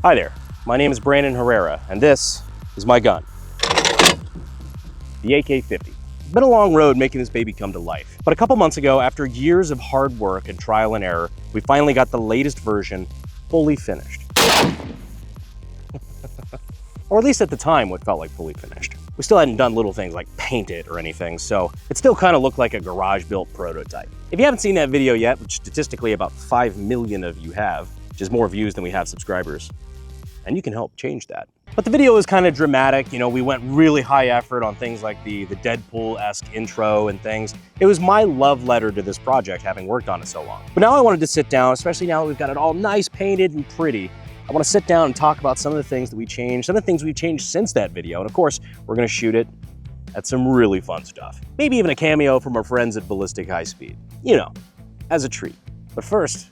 Hi there, my name is Brandon Herrera, and this is my gun, the AK-50. It's been a long road making this baby come to life, but a couple months ago, after years of hard work and trial and error, we finally got the latest version fully finished. Or at least at the time, what felt like fully finished. We still hadn't done little things like paint it or anything, so it still kind of looked like a garage-built prototype. If you haven't seen that video yet, which statistically about 5 million of you have, which is more views than we have subscribers, and you can help change that. But the video is kind of dramatic. You know, we went really high effort on things like the Deadpool-esque intro and things. It was my love letter to this project, having worked on it so long. But now I wanted to sit down, especially now that we've got it all nice, painted, and pretty. I want to sit down and talk about some of the things that we changed, some of the things we've changed since that video. And of course, we're going to shoot it at some really fun stuff. Maybe even a cameo from our friends at Ballistic High Speed. You know, as a treat. But first,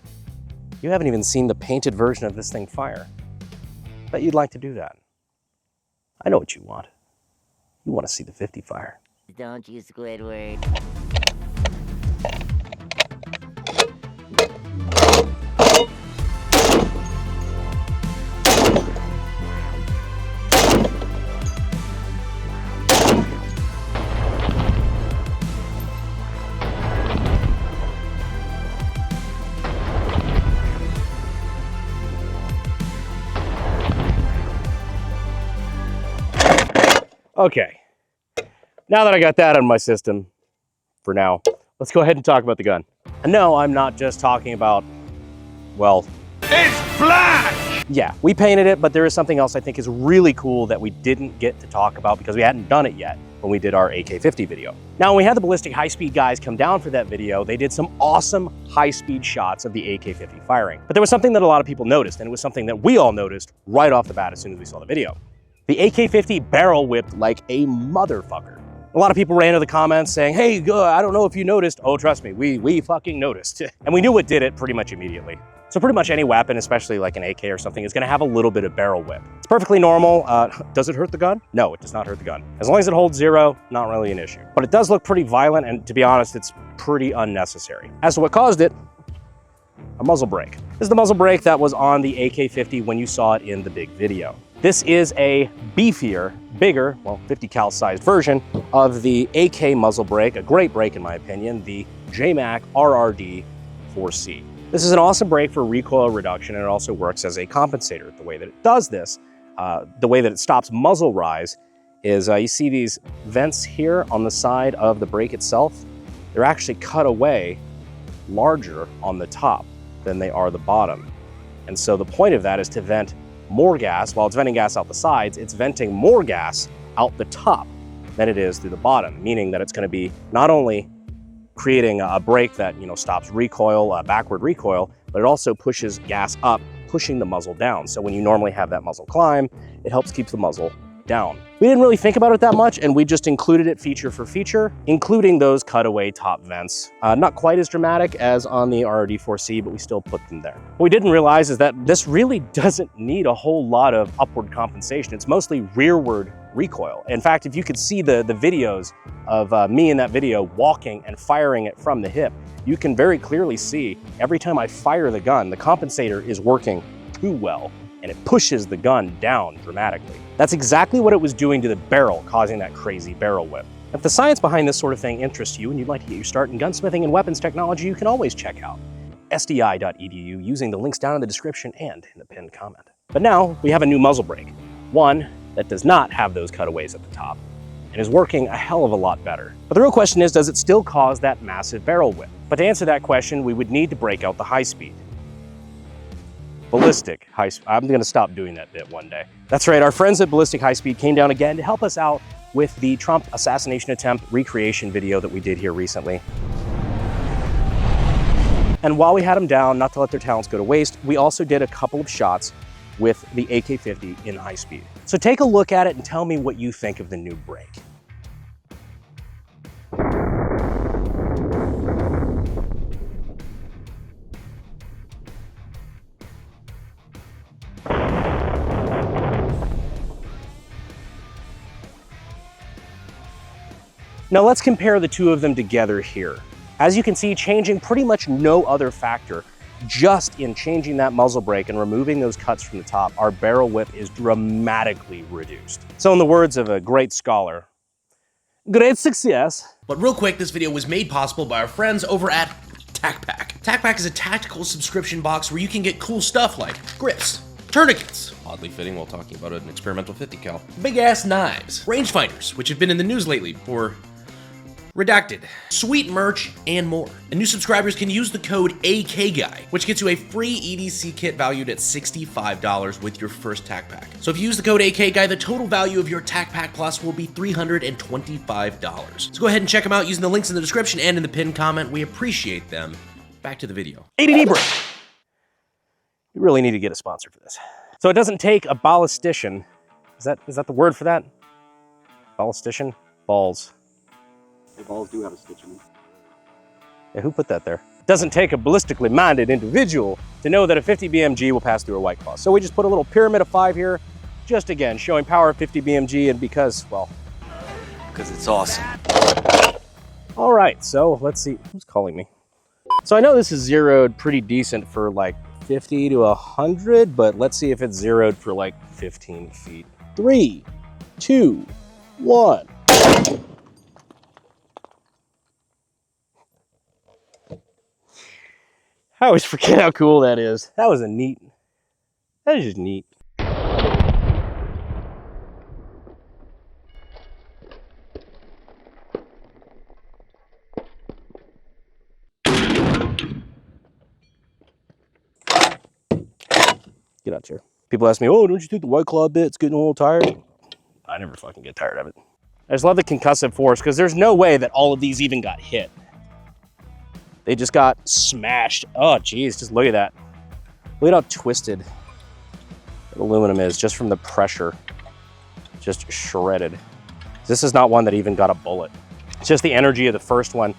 you haven't even seen the painted version of this thing fire. Bet you'd like to do that. I know what you want. You want to see the 50 fire. Don't you, Squidward. Okay, now that I got that out of my system, for now, let's go ahead and talk about the gun. And no, I'm not just talking about, well... It's black! Yeah, we painted it, but there is something else I think is really cool that we didn't get to talk about because we hadn't done it yet when we did our AK-50 video. Now, when we had the Ballistic High Speed guys come down for that video, they did some awesome high-speed shots of the AK-50 firing. But there was something that a lot of people noticed, and it was something that we all noticed right off the bat as soon as we saw the video. The AK-50 barrel whipped like a motherfucker. A lot of people ran into the comments saying, hey, I don't know if you noticed. Oh, trust me, we fucking noticed. And we knew what did it pretty much immediately. So pretty much any weapon, especially like an AK or something, is gonna have a little bit of barrel whip. It's perfectly normal. Does it hurt the gun? No, it does not hurt the gun. As long as it holds 0, not really an issue. But it does look pretty violent, and to be honest, it's pretty unnecessary. As to what caused it, a muzzle brake. This is the muzzle brake that was on the AK-50 when you saw it in the big video. This is a beefier, bigger, well, 50 cal sized version of the AK muzzle brake, a great brake in my opinion, the JMAC RRD 4C. This is an awesome brake for recoil reduction, and it also works as a compensator. The way that it does this, the way that it stops muzzle rise is you see these vents here on the side of the brake itself. They're actually cut away larger on the top than they are the bottom. And so the point of that is to vent more gas. While it's venting gas out the sides, it's venting more gas out the top than it is through the bottom, meaning that it's going to be not only creating a brake that, you know, stops recoil, backward recoil, but it also pushes gas up, pushing the muzzle down. So when you normally have that muzzle climb, it helps keep the muzzle down. We didn't really think about it that much, and we just included it feature for feature, including those cutaway top vents. Not quite as dramatic as on the RRD4C, but we still put them there. What we didn't realize is that this really doesn't need a whole lot of upward compensation. It's mostly rearward recoil. In fact, if you could see the videos of me in that video walking and firing it from the hip, you can very clearly see every time I fire the gun, the compensator is working too well, and it pushes the gun down dramatically. That's exactly what it was doing to the barrel, causing that crazy barrel whip. If the science behind this sort of thing interests you and you'd like to get your start in gunsmithing and weapons technology, you can always check out SDI.edu using the links down in the description and in the pinned comment. But now we have a new muzzle brake, one that does not have those cutaways at the top and is working a hell of a lot better. But the real question is, does it still cause that massive barrel whip? But to answer that question, we would need to break out the high speed. Ballistic High Speed. I'm gonna stop doing that bit one day. That's right, our friends at Ballistic High Speed came down again to help us out with the Trump assassination attempt recreation video that we did here recently. And while we had them down, not to let their talents go to waste, we also did a couple of shots with the AK-50 in high speed. So take a look at it and tell me what you think of the new brake. Now let's compare the two of them together here. As you can see, changing pretty much no other factor, just in changing that muzzle brake and removing those cuts from the top, our barrel whip is dramatically reduced. So in the words of a great scholar, great success. But real quick, this video was made possible by our friends over at TacPack. TacPack is a tactical subscription box where you can get cool stuff like grips, tourniquets, oddly fitting while talking about an experimental 50 cal, big ass knives, rangefinders, which have been in the news lately, or redacted, sweet merch, and more. And new subscribers can use the code AKGuy, which gets you a free EDC kit valued at $65 with your first TacPack. So if you use the code AKGuy, the total value of your TacPack Plus will be $325. So go ahead and check them out using the links in the description and in the pinned comment. We appreciate them. Back to the video. ADD break. You really need to get a sponsor for this. So it doesn't take a ballistician. Is that the word for that? Ballistician? Balls. The balls do have a stitch in them. Yeah, who put that there? It doesn't take a ballistically minded individual to know that a 50 BMG will pass through a White Claw. So we just put a little pyramid of 5 here, just again, showing power of 50 BMG and because, well, Because it's awesome. all right, so let's see, who's calling me? So I know this is zeroed pretty decent for like 50 to 100, but let's see if it's zeroed for like 15 feet. 3, 2, 1. I always forget how cool that is. That is just neat. Get out here. People ask me, oh, don't you think the White Claw bit's getting a little tired? I never fucking get tired of it. I just love the concussive force because there's no way that all of these even got hit. They just got smashed. Oh, geez, just look at that. Look at how twisted that aluminum is just from the pressure. Just shredded. This is not one that even got a bullet. It's just the energy of the first one.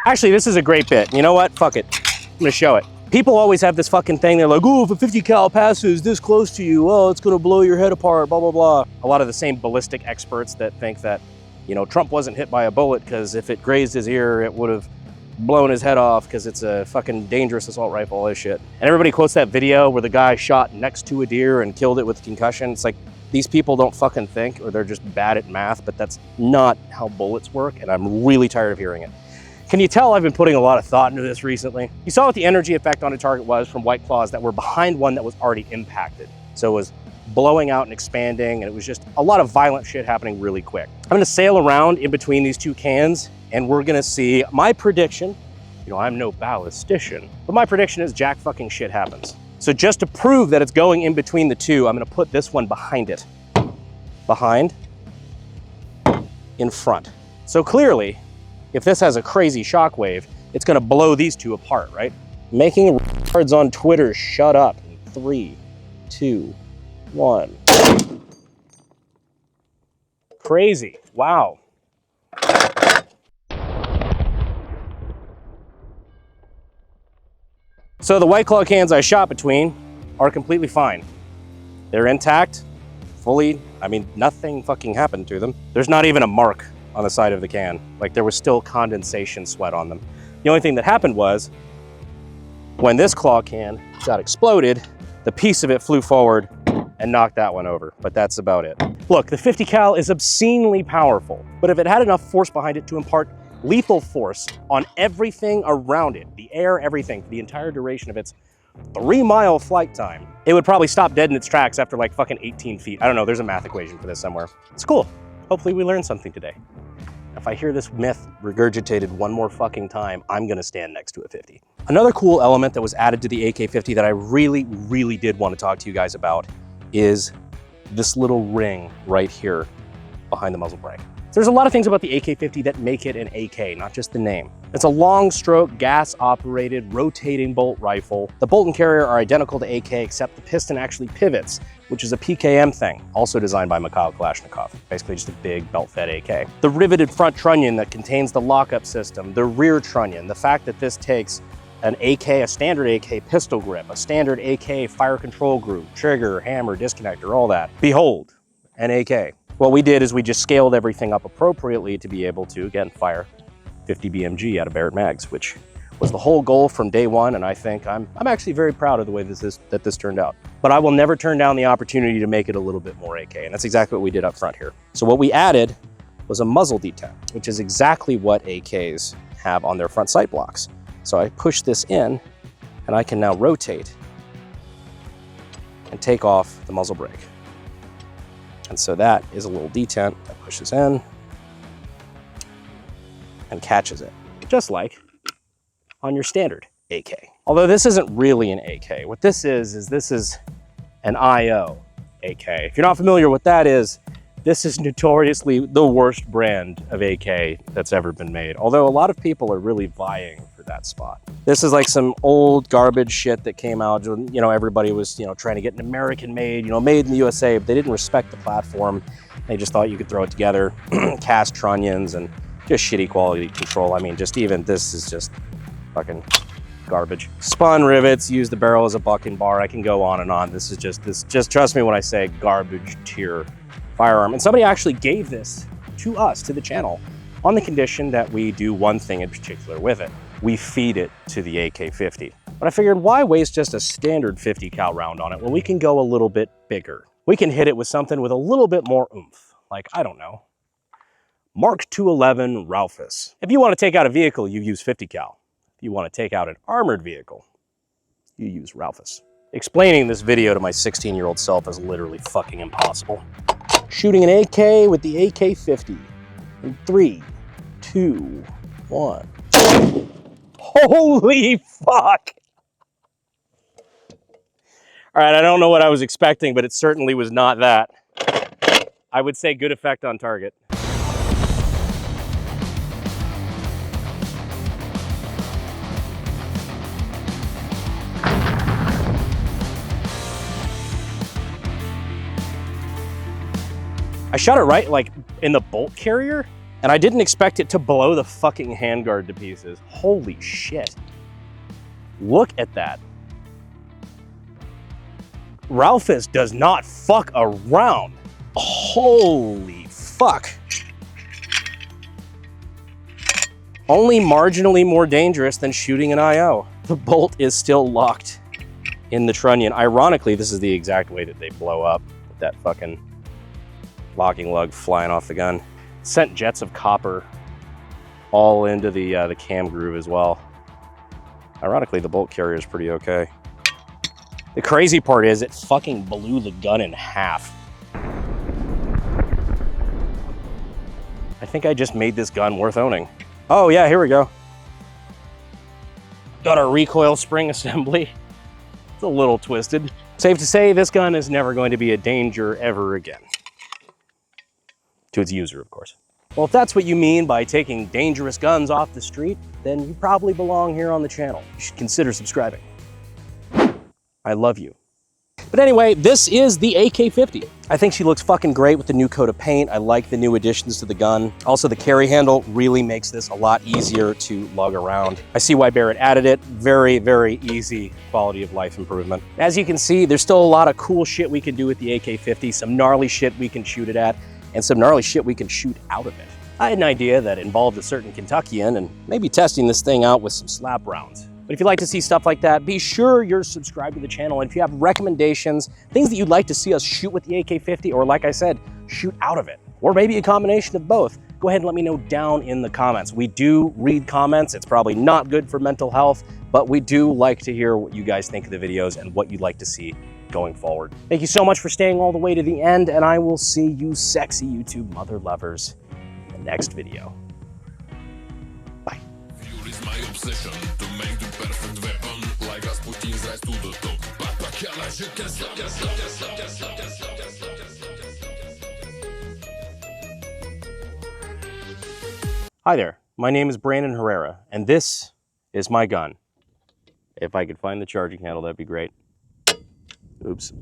Actually, this is a great bit. You know what? Fuck it. I'm gonna show it. People always have this fucking thing. They're like, oh, if a 50 cal passes this close to you, oh, it's gonna blow your head apart, blah, blah, blah. A lot of the same ballistic experts that think that, you know, Trump wasn't hit by a bullet because if it grazed his ear, it would have blown his head off because it's a fucking dangerous assault rifle, all this shit. And everybody quotes that video where the guy shot next to a deer and killed it with concussion. It's like, these people don't fucking think, or they're just bad at math, but that's not how bullets work, and I'm really tired of hearing it. Can you tell I've been putting a lot of thought into this recently? You saw what the energy effect on a target was from White Claws that were behind one that was already impacted. So it was blowing out and expanding, and it was just a lot of violent shit happening really quick. I'm gonna sail around in between these two cans, and we're gonna see my prediction. You know, I'm no ballistician, but my prediction is jack fucking shit happens. So just to prove that it's going in between the two, I'm gonna put this one behind it. Behind, in front. So clearly, if this has a crazy shockwave, it's gonna blow these two apart, right? Making retards on Twitter shut up. 3, 2, 1. Crazy, wow. So the White Claw cans I shot between are completely fine. They're intact, fully, I mean, nothing fucking happened to them. There's not even a mark on the side of the can. Like there was still condensation sweat on them. The only thing that happened was when this claw can got exploded, the piece of it flew forward and knocked that one over, but that's about it. Look, the 50 cal is obscenely powerful, but if it had enough force behind it to impart lethal force on everything around it, the air, everything, for the entire duration of its 3-mile flight time, it would probably stop dead in its tracks after like fucking 18 feet. I don't know, there's a math equation for this somewhere. It's cool. Hopefully we learned something today. If I hear this myth regurgitated one more fucking time, I'm gonna stand next to a 50. Another cool element that was added to the AK-50 that I really, really did want to talk to you guys about is this little ring right here behind the muzzle brake. There's a lot of things about the AK-50 that make it an AK, not just the name. It's a long stroke, gas-operated, rotating bolt rifle. The bolt and carrier are identical to AK, except the piston actually pivots, which is a PKM thing, also designed by Mikhail Kalashnikov. Basically just a big belt-fed AK. The riveted front trunnion that contains the lockup system, the rear trunnion, the fact that this takes an AK, a standard AK pistol grip, a standard AK fire control group, trigger, hammer, disconnector, all that. Behold, an AK. What we did is we just scaled everything up appropriately to be able to, again, fire 50 BMG out of Barrett mags, which was the whole goal from day one, and I think I'm actually very proud of the way this turned out. But I will never turn down the opportunity to make it a little bit more AK, and that's exactly what we did up front here. So what we added was a muzzle detent, which is exactly what AKs have on their front sight blocks. So I push this in, and I can now rotate and take off the muzzle brake. And so that is a little detent that pushes in and catches it, just like on your standard AK. Although this isn't really an AK. What this is an IO AK. If you're not familiar with what that is, this is notoriously the worst brand of AK that's ever been made. Although a lot of people are really vying for that spot. This is like some old garbage shit that came out. You know, everybody was, you know, trying to get an American made, you know, made in the USA, but they didn't respect the platform. They just thought you could throw it together, cast trunnions, and just shitty quality control. I mean, just even this is just fucking garbage. Spun rivets, use the barrel as a bucking bar. I can go on and on. This is just trust me when I say garbage tier firearm. And somebody actually gave this to us, to the channel, on the condition that we do one thing in particular with it. We feed it to the AK-50. But I figured, why waste just a standard 50 cal round on it when we can go a little bit bigger? We can hit it with something with a little bit more oomph. Like, I don't know, Mark 211 ralphus. If you want to take out a vehicle, you use 50 cal. If you want to take out an armored vehicle, you use ralphus. Explaining this video to my 16-year-old self is literally fucking impossible. Shooting an AK with the AK-50 in 3, 2, 1. Holy fuck! All right, I don't know what I was expecting, but it certainly was not that. I would say good effect on target. I shot it right, like, in the bolt carrier, and I didn't expect it to blow the fucking handguard to pieces. Holy shit. Look at that. Ralphus does not fuck around. Holy fuck. Only marginally more dangerous than shooting an IO. The bolt is still locked in the trunnion. Ironically, this is the exact way that they blow up with that fucking locking lug flying off the gun. Sent jets of copper all into the cam groove as well. Ironically, the bolt carrier is pretty okay. The crazy part is it fucking blew the gun in half. I think I just made this gun worth owning. Oh yeah, here we go. Got our recoil spring assembly. It's a little twisted. Safe to say this gun is never going to be a danger ever again. To its user, of course. Well, if that's what you mean by taking dangerous guns off the street, then you probably belong here on the channel. You should consider subscribing. I love you. But anyway, this is the AK-50. I think she looks fucking great with the new coat of paint. I like the new additions to the gun. Also, the carry handle really makes this a lot easier to lug around. I see why Barrett added it. Very, very easy quality of life improvement. As you can see, there's still a lot of cool shit we can do with the AK-50, some gnarly shit we can shoot it at, and some gnarly shit we can shoot out of it. I had an idea that involved a certain Kentuckian and maybe testing this thing out with some slap rounds. But if you'd like to see stuff like that, be sure you're subscribed to the channel. And if you have recommendations, things that you'd like to see us shoot with the AK-50, or like I said, shoot out of it, or maybe a combination of both, go ahead and let me know down in the comments. We do read comments. It's probably not good for mental health, but we do like to hear what you guys think of the videos and what you'd like to see going forward. Thank you so much for staying all the way to the end, and I will see you sexy YouTube mother lovers in the next video. Bye. Hi there, my name is Brandon Herrera, and this is my gun. If I could find the charging handle, that'd be great. Oops.